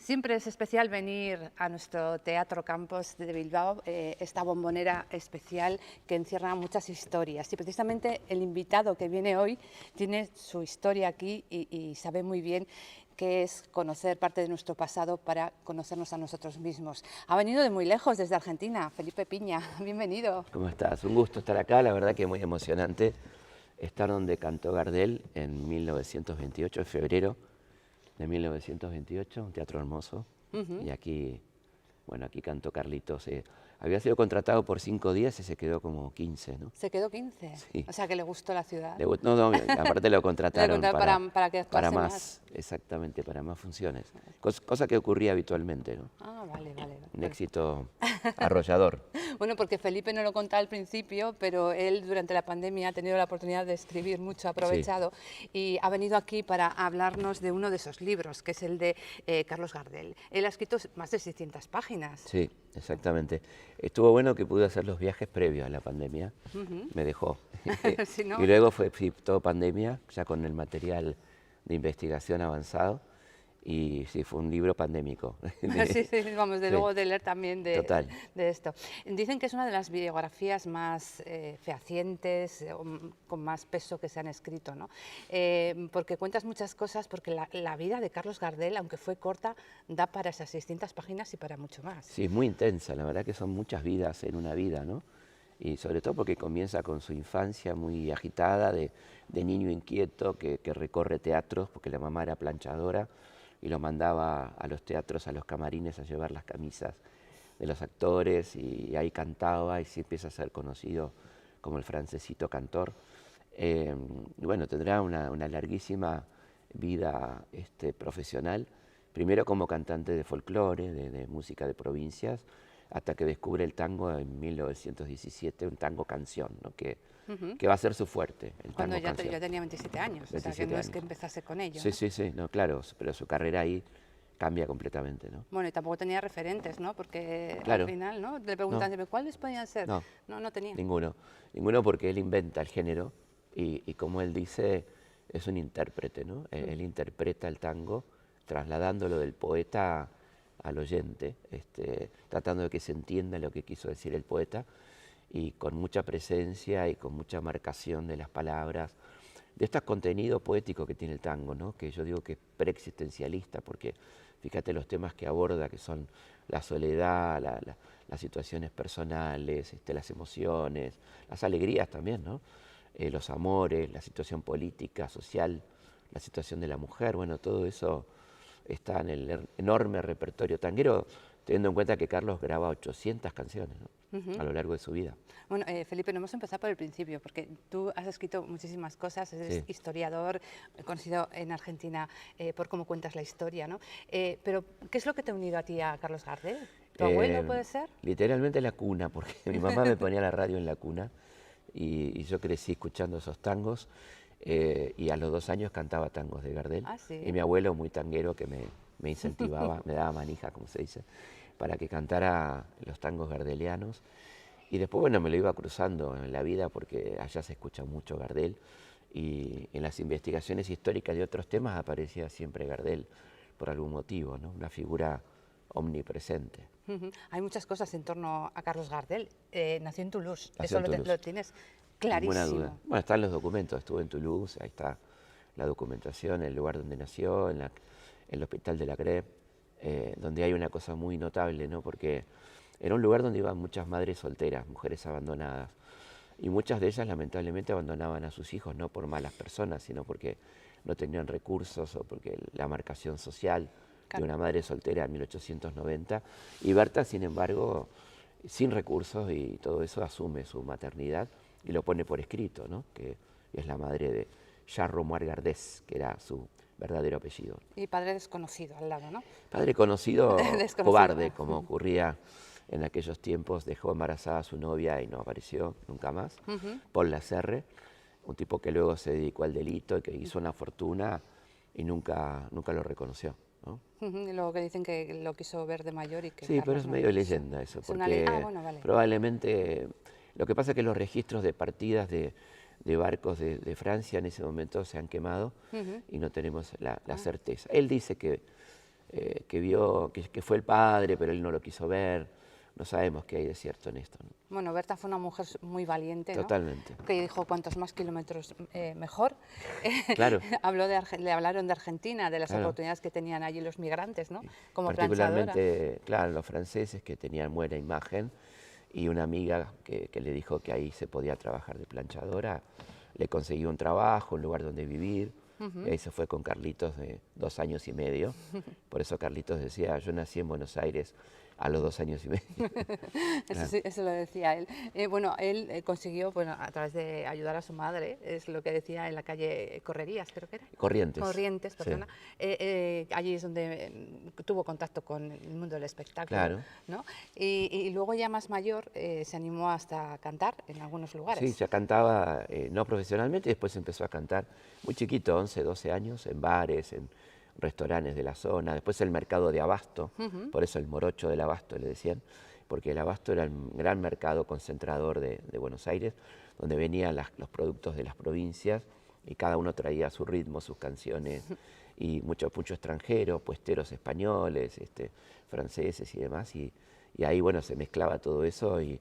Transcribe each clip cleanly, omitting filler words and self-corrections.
Siempre es especial venir a nuestro Teatro Campos de Bilbao, esta bombonera especial que encierra muchas historias. Y precisamente el invitado que viene hoy tiene su historia aquí y sabe muy bien qué es conocer parte de nuestro pasado para conocernos a nosotros mismos. Ha venido de muy lejos, desde Argentina. Felipe Piña, bienvenido. ¿Cómo estás? Un gusto estar acá, la verdad que es muy emocionante estar donde cantó Gardel en 1928, en febrero de 1928, un teatro hermoso. Y aquí, bueno, aquí cantó Carlitos. Había sido contratado por 5 días y se quedó como 15, ¿no? Se quedó 15, Sí. o sea que le gustó la ciudad. No, aparte lo contrataron para que actuase más. Exactamente, para más funciones. Cosa que ocurría habitualmente, ¿no? Ah, vale. Un éxito arrollador. Bueno, porque Felipe no lo contaba al principio, pero él durante la pandemia ha tenido la oportunidad de escribir mucho, ha aprovechado, y ha venido aquí para hablarnos de uno de esos libros, que es el de Carlos Gardel. Él ha escrito más de 600 páginas. Sí, exactamente. Estuvo bueno que pude hacer los viajes previos a la pandemia, me dejó. Si no... Y luego fue todo pandemia, ya con el material de investigación avanzado. Y sí, fue un libro pandémico. Sí, vamos, luego de leer también de esto. Dicen que es una de las biografías más fehacientes, con más peso que se han escrito, ¿no? Porque cuentas muchas cosas, porque la vida de Carlos Gardel, aunque fue corta, da para esas 600 páginas y para mucho más. Sí, es muy intensa, la verdad que son muchas vidas en una vida, ¿no? Y sobre todo porque comienza con su infancia muy agitada, de niño inquieto que recorre teatros, porque la mamá era planchadora, y lo mandaba a los teatros, a los camarines, a llevar las camisas de los actores, y ahí cantaba y se empieza a ser conocido como el francesito cantor. Y bueno, tendrá una larguísima vida profesional, primero como cantante de folclore, de música de provincias, hasta que descubre el tango en 1917, un tango canción, ¿no? que va a ser su fuerte. Cuando ya tenía 27 años, 27 o sea que no años. es que empezase con ello. Sí, ¿no? sí, no, claro, pero su carrera ahí cambia completamente, ¿no? Bueno, y tampoco tenía referentes, ¿no? Porque claro. al final, ¿no? Le preguntan, ¿cuáles podían ser? No tenía. Ninguno porque él inventa el género y como él dice, es un intérprete, ¿no? Él interpreta el tango trasladándolo del poeta al oyente, tratando de que se entienda lo que quiso decir el poeta, y con mucha presencia y con mucha marcación de las palabras, de este contenido poético que tiene el tango, ¿no? Que yo digo que es preexistencialista, porque fíjate los temas que aborda, que son la soledad, las situaciones personales, las emociones, las alegrías también, ¿no? Los amores, la situación política, social, la situación de la mujer, bueno, todo eso está en el enorme repertorio tanguero, teniendo en cuenta que Carlos graba 800 canciones, ¿no? A lo largo de su vida. Bueno, Felipe, no hemos empezado por el principio, porque tú has escrito muchísimas cosas, eres historiador, conocido en Argentina por cómo cuentas la historia, ¿no? Pero, ¿qué es lo que te ha unido a ti a Carlos Gardel? ¿Tu abuelo puede ser? Literalmente la cuna, porque mi mamá me ponía la radio en la cuna y yo crecí escuchando esos tangos y a los 2 años cantaba tangos de Gardel. ¿Ah, sí? Y mi abuelo, muy tanguero, que me incentivaba, me daba manija, como se dice, para que cantara los tangos gardelianos. Y después, bueno, me lo iba cruzando en la vida porque allá se escucha mucho Gardel y en las investigaciones históricas de otros temas aparecía siempre Gardel por algún motivo, ¿no? Una figura omnipresente. Hay muchas cosas en torno a Carlos Gardel. Nació en Toulouse, Nació en Toulouse. Lo tienes clarísimo. Ninguna duda. Bueno, están los documentos, estuve en Toulouse, ahí está la documentación, el lugar donde nació, en el hospital de la Creu, donde hay una cosa muy notable, ¿no? Porque era un lugar donde iban muchas madres solteras, mujeres abandonadas, y muchas de ellas lamentablemente abandonaban a sus hijos, no por malas personas, sino porque no tenían recursos o porque la marcación social de una madre soltera en 1890. Y Berta, sin embargo, sin recursos y todo eso, asume su maternidad y lo pone por escrito, ¿no? Que es la madre de Jean Romuald Gardès, que era su verdadero apellido. Y padre desconocido al lado, ¿no? Padre conocido, cobarde, como ocurría en aquellos tiempos. Dejó embarazada a su novia y no apareció nunca más. Paul Lasserre, un tipo que luego se dedicó al delito y que hizo una fortuna y nunca lo reconoció, ¿no? Luego que dicen que lo quiso ver de mayor y que... Sí, pero es medio leyenda eso, porque probablemente... Lo que pasa es que los registros de partidas de barcos de Francia en ese momento se han quemado y no tenemos la certeza. Él dice que que vio, que fue el padre, pero él no lo quiso ver. No sabemos qué hay de cierto en esto, ¿no? Bueno, Berta fue una mujer muy valiente, ¿no? Totalmente. Que dijo cuantos más kilómetros mejor. Claro. Le hablaron de Argentina, de las Claro. oportunidades que tenían allí los migrantes, ¿no? Como planchadora. Particularmente, claro, los franceses que tenían buena imagen y una amiga que le dijo que ahí se podía trabajar de planchadora, le consiguió un trabajo, un lugar donde vivir, y ahí se fue con Carlitos de 2 años y medio. Por eso Carlitos decía, yo nací en Buenos Aires a los 2 años y medio. Eso, sí, eso lo decía él. Bueno, él consiguió, bueno, a través de ayudar a su madre, es lo que decía en la calle Correrías, creo que era. Corrientes. Corrientes, Sí. perdona. Allí es donde tuvo contacto con el mundo del espectáculo. Claro. ¿No? Y luego ya más mayor se animó hasta a cantar en algunos lugares. Sí, ya cantaba, no profesionalmente, y después empezó a cantar muy chiquito, 11, 12 años, en bares, en restaurantes de la zona. Después el mercado de Abasto, por eso el morocho del Abasto le decían, porque el Abasto era el gran mercado concentrador de Buenos Aires, donde venían los productos de las provincias y cada uno traía su ritmo, sus canciones, y mucho extranjero, puesteros españoles, franceses y demás, y ahí, bueno, se mezclaba todo eso y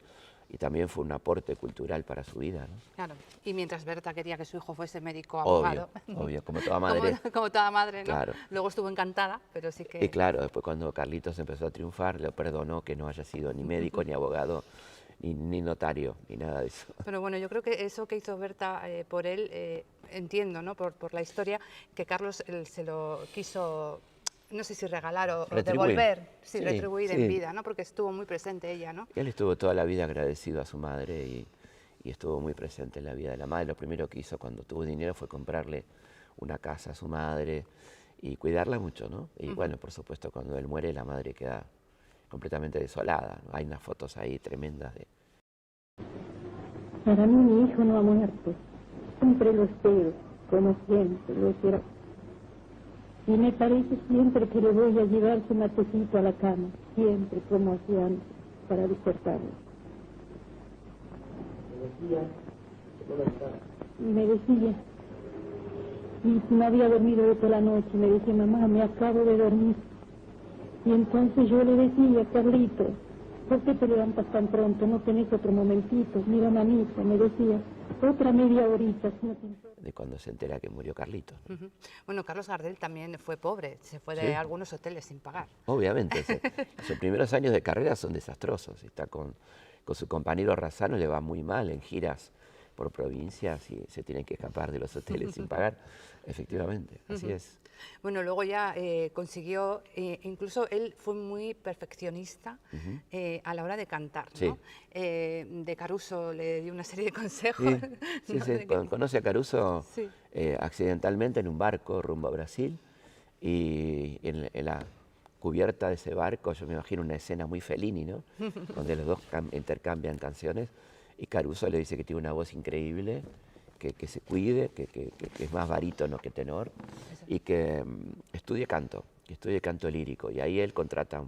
también fue un aporte cultural para su vida, ¿no? Claro. Y mientras Berta quería que su hijo fuese médico Obvio, abogado. obvio, como toda madre. Como toda madre, ¿no? Claro. Luego estuvo encantada, pero sí que... Y claro, después cuando Carlitos empezó a triunfar, le perdonó que no haya sido ni médico, ni abogado, ni notario, ni nada de eso. Pero bueno, yo creo que eso que hizo Berta por él, entiendo, ¿no? Por la historia, que Carlos se lo quiso, no sé si regalar o Retribuir. devolver, sí, Sí, retribuir sí. en vida, ¿no? Porque estuvo muy presente ella, ¿no? Él estuvo toda la vida agradecido a su madre y estuvo muy presente en la vida de la madre. Lo primero que hizo cuando tuvo dinero fue comprarle una casa a su madre y cuidarla mucho, ¿no? Y bueno, por supuesto, cuando él muere, la madre queda completamente desolada, ¿no? Hay unas fotos ahí tremendas de... Para mí mi hijo no ha muerto. Siempre lo espero, como siempre lo espero. Y me parece siempre que le voy a llevar su matecito a la cama, siempre como hacía antes, para despertarlo. Me decía, y no había dormido de toda la noche, me decía, mamá, me acabo de dormir. Y entonces yo le decía, Carlito, ¿por qué te levantas tan pronto? ¿No tenés otro momentito? Mira, mamita, me decía, otra media horita, si no te importa. de cuando se entera que murió Carlitos, ¿no? Bueno, Carlos Gardel también fue pobre, se fue de Sí. algunos hoteles sin pagar. Obviamente, sus primeros años de carrera son desastrosos. Está con su compañero Razzano, le va muy mal en giras por provincias y se tienen que escapar de los hoteles sin pagar. Efectivamente, así es. Bueno, luego ya consiguió, incluso él fue muy perfeccionista a la hora de cantar, ¿no? Sí. De Caruso le dio una serie de consejos. Sí, ¿no? sí, De que- conoce a Caruso Sí. accidentalmente en un barco rumbo a Brasil y en la cubierta de ese barco yo me imagino una escena muy Fellini, ¿no? Donde los dos intercambian canciones y Caruso le dice que tiene una voz increíble, que se cuide, que es más barítono que tenor y que estudie canto lírico. Y ahí él contrata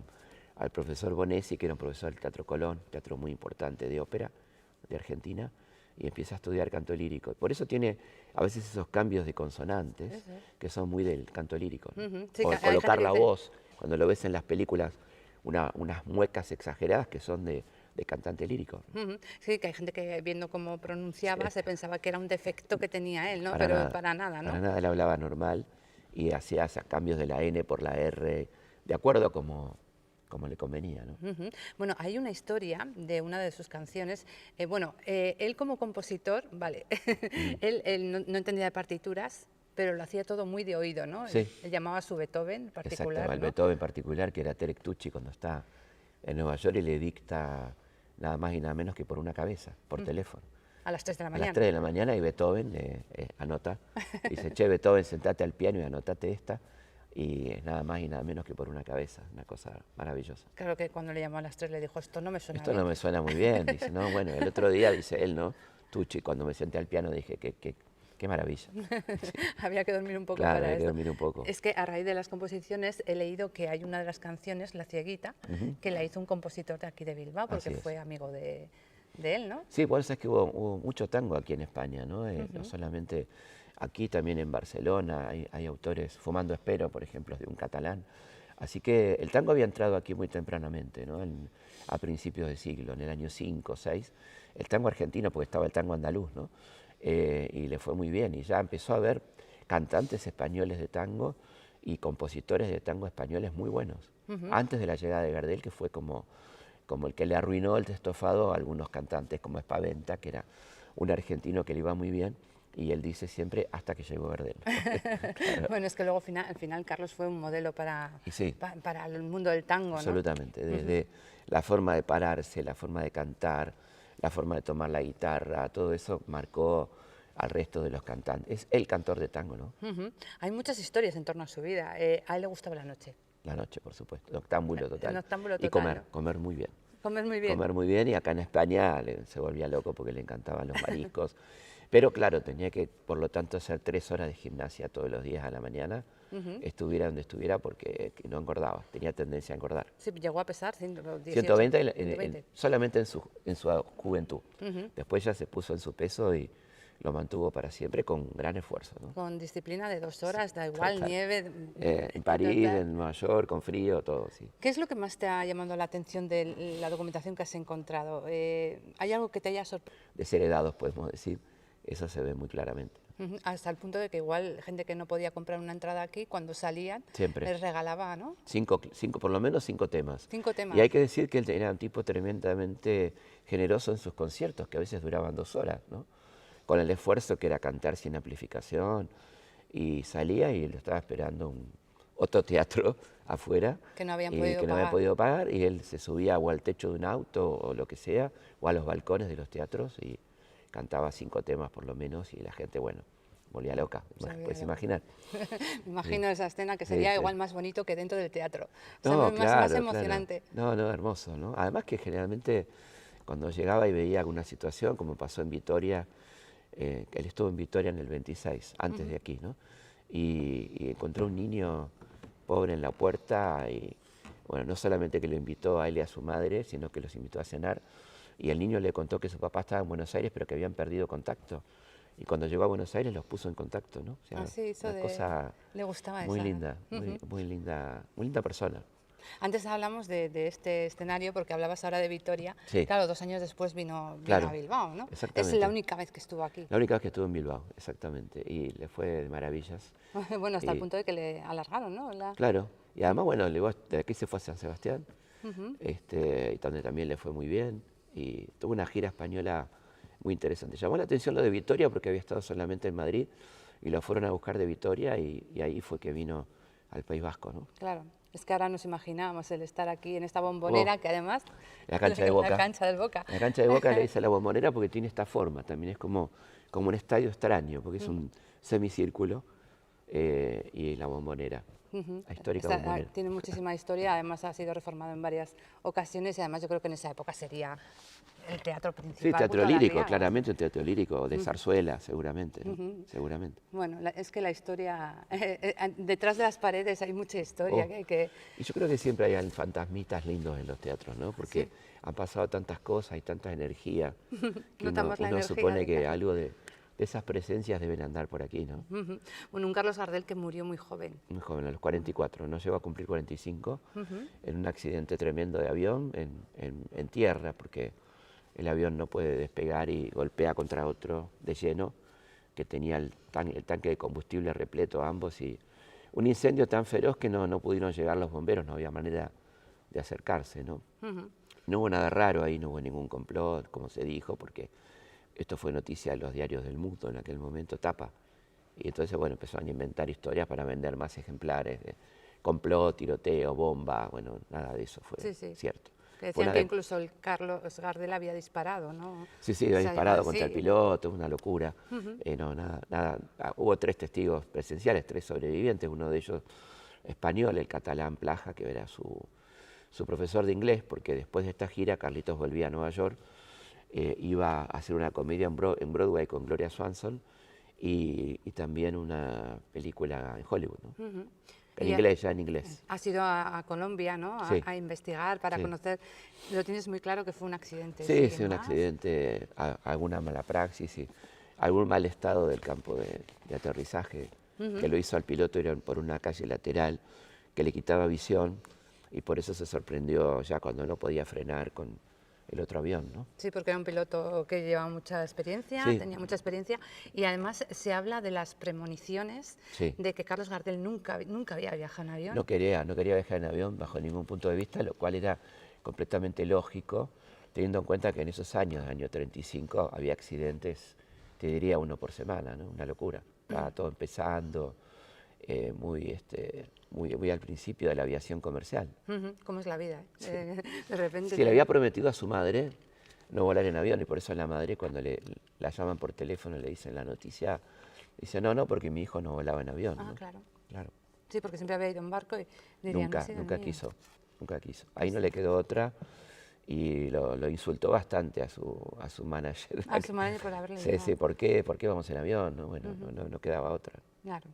al profesor Bonesi, que era un profesor del Teatro Colón, teatro muy importante de ópera de Argentina, y empieza a estudiar canto lírico. Por eso tiene a veces esos cambios de consonantes que son muy del canto lírico, ¿no? Sí, O hay gente colocar que la dice- voz, cuando lo ves en las películas, unas muecas exageradas que son de cantante lírico. Sí, que hay gente que viendo cómo pronunciaba se pensaba que era un defecto que tenía él, ¿no? Para Pero nada, para nada, ¿no? Para nada, él hablaba normal y hacía cambios de la N por la R, de acuerdo a como le convenía, ¿no? Bueno, hay una historia de una de sus canciones. Él como compositor, vale, él no entendía de partituras, pero lo hacía todo muy de oído, ¿no? Sí. Él llamaba a su Beethoven particular, Exacto, al ¿no? Beethoven particular, que era Terek Tucci cuando está en Nueva York y le dicta nada más y nada menos que por una cabeza, por teléfono. A las 3 de la A mañana. las 3 de la mañana y Beethoven anota, dice, che, Beethoven, sentate al piano y anotate esta, y es nada más y nada menos que por una cabeza, una cosa maravillosa. Claro que cuando le llamó a las 3 le dijo, esto no me suena Esto bien. no me suena muy bien, dice, no, bueno, el otro día, dice él, ¿no? Tucci, cuando me senté al piano dije, qué maravilla. Había que dormir un poco Claro, para había que esto. dormir un poco. Es que a raíz de las composiciones he leído que hay una de las canciones, La Cieguita, que la hizo un compositor de aquí de Bilbao, porque Así es. fue amigo de él, ¿no? Sí, por eso es que hubo mucho tango aquí en España, ¿no? No solamente aquí, también en Barcelona hay autores, Fumando Espero, por ejemplo, es de un catalán. Así que el tango había entrado aquí muy tempranamente, ¿no? A principios de siglo, en el año 5 o 6. El tango argentino, porque estaba el tango andaluz, ¿no? Y le fue muy bien. Y ya empezó a haber cantantes españoles de tango y compositores de tango españoles muy buenos. Antes de la llegada de Gardel, que fue como el que le arruinó el estofado a algunos cantantes, como Espaventa, que era un argentino que le iba muy bien. Y él dice siempre, hasta que llegó Gardel. Claro. Bueno, es que luego al final Carlos fue un modelo para, Y sí, para el mundo del tango, ¿no? absolutamente. Desde la forma de pararse, la forma de cantar, la forma de tomar la guitarra, todo eso marcó al resto de los cantantes. Es el cantor de tango, ¿no? Hay muchas historias en torno a su vida. A él le gustaba la noche. La noche, por supuesto. Noctámbulo total. Noctámbulo Y total, comer muy bien. Comer muy bien. Comer muy bien, y acá en España se volvía loco porque le encantaban los mariscos. Pero claro, tenía que, por lo tanto, hacer 3 horas de gimnasia todos los días a la mañana, estuviera donde estuviera, porque no engordaba, tenía tendencia a engordar. Sí, llegó a pesar 118, 120, 120. solamente en su juventud. Después ya se puso en su peso y lo mantuvo para siempre con gran esfuerzo, ¿no? Con disciplina de 2 horas, da igual, Total. nieve. En París, total. en Nueva York, con frío, todo, sí. ¿Qué es lo que más te ha llamado la atención de la documentación que has encontrado? ¿Hay algo que te haya sorprendido? Desheredados, podemos decir, eso se ve muy claramente. Hasta el punto de que igual gente que no podía comprar una entrada aquí, cuando salían, Siempre. les regalaba, ¿no? Por lo menos 5 temas. 5 temas. Y hay que decir que él era un tipo tremendamente generoso en sus conciertos, que a veces duraban 2 horas, ¿no? Con el esfuerzo que era cantar sin amplificación, y salía y lo estaba esperando otro teatro afuera Que no habían y podido que no había pagar. podido pagar, y él se subía o al techo de un auto o lo que sea, o a los balcones de los teatros, y cantaba 5 temas por lo menos, y la gente, bueno, volvía loca, volvía puedes loca. imaginar. Me imagino esa escena que Sí, sería sí. igual más bonito que dentro del teatro. O sea, No, más claro, emocionante. claro. No, hermoso, ¿no? Además que generalmente cuando llegaba y veía alguna situación, como pasó en Vitoria, él estuvo en Vitoria en el 26, antes de aquí, ¿no? Y encontró un niño pobre en la puerta, y bueno, no solamente que lo invitó a él y a su madre, sino que los invitó a cenar, y el niño le contó que su papá estaba en Buenos Aires, pero que habían perdido contacto. Y cuando llegó a Buenos Aires los puso en contacto, ¿no? O sea, Así hizo una cosa le gustaba muy esa. linda, muy linda persona. Antes hablamos de este escenario porque hablabas ahora de Vitoria. Sí. Claro, 2 años después vino Claro, a Bilbao, ¿no? Es exactamente. la única vez que estuvo aquí. La única vez que estuvo en Bilbao, exactamente, y le fue de maravillas. Bueno, hasta el Y- punto de que le alargaron, ¿no? Claro, y además, bueno, de aquí se fue a San Sebastián, y donde también le fue muy bien, y tuvo una gira española muy interesante. Llamó la atención lo de Vitoria porque había estado solamente en Madrid, y lo fueron a buscar de Vitoria, y ahí fue que vino al País Vasco, ¿no? Claro. Es que ahora nos imaginábamos el estar aquí en esta bombonera, que además... La cancha de Boca. La cancha del Boca. La cancha de Boca le dice la Bombonera porque tiene esta forma, también es como un estadio extraño, porque es un semicírculo, y la Bombonera, la histórica Bombonera. Tiene muchísima historia, además ha sido reformado en varias ocasiones y además yo creo que en esa época sería el teatro principal. Sí, teatro junto a la lírico, Ría, ¿no? claramente un teatro lírico, de zarzuela, seguramente, ¿no? Seguramente. Bueno, es que la historia, detrás de las paredes hay mucha historia que hay que... Y yo creo que siempre hay fantasmitas lindos en los teatros, ¿no? Porque han pasado tantas cosas y tanta energía que Notamos la uno energía supone de que cada- algo de esas presencias deben andar por aquí, ¿no? Bueno, un Carlos Gardel que murió muy joven. Muy joven, a los 44, no llegó a cumplir 45, en un accidente tremendo de avión en tierra, porque el avión no puede despegar y golpea contra otro de lleno, que tenía el tanque de combustible repleto ambos, y un incendio tan feroz que no pudieron llegar los bomberos, no había manera de acercarse, ¿no? No hubo nada raro ahí, no hubo ningún complot, como se dijo, porque esto fue noticia en los diarios del mundo en aquel momento, tapa. Y entonces, bueno, empezaron a inventar historias para vender más ejemplares de complot, tiroteo, bomba, bueno, nada de eso fue cierto. Que Fue decían una que de- incluso el Carlos Gardel había disparado, ¿no? Sí, O había sea, disparado igual, contra sí. el piloto, una locura. No, nada. Hubo 3 testigos presenciales, 3 sobrevivientes, uno de ellos español, el catalán Plaja, que era su profesor de inglés, porque después de esta gira Carlitos volvía a Nueva York, iba a hacer una comedia en Broadway con Gloria Swanson, y también una película en Hollywood, ¿no? En Y inglés, ya en inglés. Has ido a Colombia, ¿no? Sí. A investigar, para Sí. conocer. Lo tienes muy claro que fue un accidente. Sí, ¿Sigue un más? accidente, alguna mala praxis y algún mal estado del campo de aterrizaje, que lo hizo al piloto ir por una calle lateral, que le quitaba visión y por eso se sorprendió ya cuando no podía frenar con el otro avión, ¿no? Sí, porque era un piloto que llevaba mucha experiencia, Sí. tenía mucha experiencia, y además se habla de las premoniciones Sí. de que Carlos Gardel nunca había viajado en avión. No quería viajar en avión bajo ningún punto de vista, lo cual era completamente lógico, teniendo en cuenta que en esos años, año 35, había accidentes, te diría uno por semana, ¿no? Una locura. Estaba todo empezando, muy al principio de la aviación comercial. ¿Cómo es la vida? De repente... Sí, le había prometido a su madre no volar en avión y por eso la madre cuando la llaman por teléfono le dicen la noticia, dice no, porque mi hijo no volaba en avión. Ah, ¿no? claro. Claro. Sí, porque siempre había ido en barco y dirían, Nunca, "No sé, nunca mío". quiso. Ahí no le quedó otra y lo insultó bastante a su manager. A su madre por haberle Sí, llevado. sí, ¿por qué vamos en avión? No, bueno, no quedaba otra. Claro.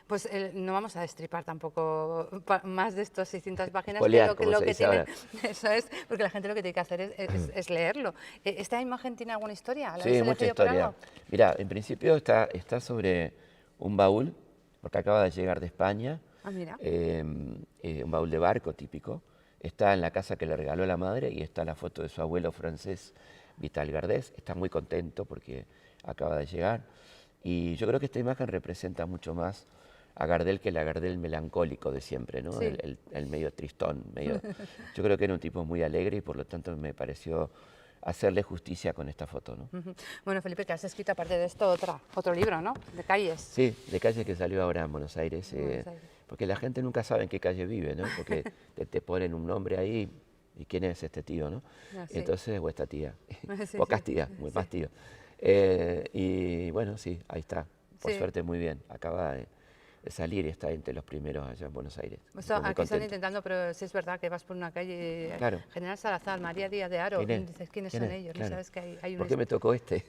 Pues no vamos a destripar tampoco más de estos 600 páginas. Espolear, que como lo se que dice tiene, ahora. eso es, porque la gente lo que tiene que hacer es leerlo. ¿Esta imagen tiene alguna historia? ¿La Sí, habéis mucha elegido por historia. algo? Mira, en principio está sobre un baúl, porque acaba de llegar de España, Ah, mira. un baúl de barco típico. Está en la casa que le regaló la madre y está la foto de su abuelo francés, Vital Gardés. Está muy contento porque acaba de llegar. Y yo creo que esta imagen representa mucho más a Gardel que el Gardel melancólico de siempre, ¿no? Sí. El medio tristón. Yo creo que era un tipo muy alegre y por lo tanto me pareció hacerle justicia con esta foto, ¿no? Bueno, Felipe, que has escrito aparte de esto otro libro, ¿no? De calles. Sí, de calles que salió ahora en Buenos Aires, Buenos Aires. porque la gente nunca sabe en qué calle vive, ¿no? Porque te ponen un nombre ahí y quién es este tío, ¿no? Ah, sí. Entonces, o esta tía, Sí, pocas sí. tías, más tíos. Y bueno, sí, ahí está, por Sí. suerte muy bien, acaba de salir y está entre los primeros allá en Buenos Aires. Esto Estoy muy aquí están contento. intentando, pero sí es verdad que vas por una calle, Claro. General Salazar, María Díaz de Haro, ¿Quién y es? dices, ¿quiénes ¿Quién son es? ellos? Claro. No sabes que hay ¿Por una qué me tocó este?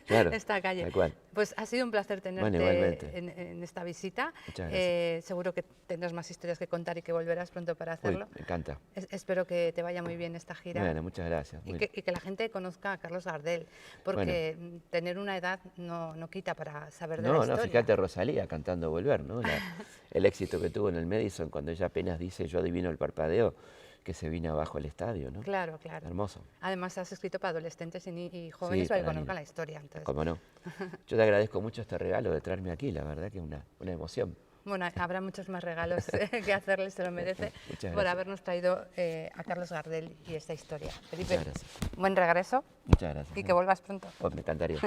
Claro, esta calle. tal cual. Pues ha sido un placer tenerte igualmente. en esta visita. Muchas gracias. Seguro que tendrás más historias que contar y que volverás pronto para Uy, hacerlo. me encanta. Espero que te vaya muy bien esta gira. Bueno, muchas gracias. Y que la gente conozca a Carlos Gardel, porque tener una edad no quita para saber de la historia. No, fíjate Rosalía cantando Volver, ¿no? El éxito que tuvo en el Madison cuando ella apenas dice yo adivino el parpadeo, que se vino abajo al estadio, ¿no? Claro, claro. Hermoso. Además has escrito para adolescentes y jóvenes Sí, para que para conozcan niños. la historia. Entonces, Cómo no. Yo te agradezco mucho este regalo de traerme aquí, la verdad que es una emoción. bueno, habrá muchos más regalos que hacerle, se lo merece, Muchas por gracias. habernos traído a Carlos Gardel y esta historia. Felipe, Muchas gracias. buen regreso Muchas gracias. y que vuelvas pronto. Pues me encantaría.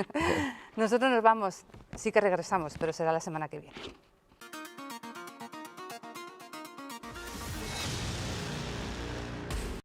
Nosotros nos vamos, sí que regresamos, pero será la semana que viene.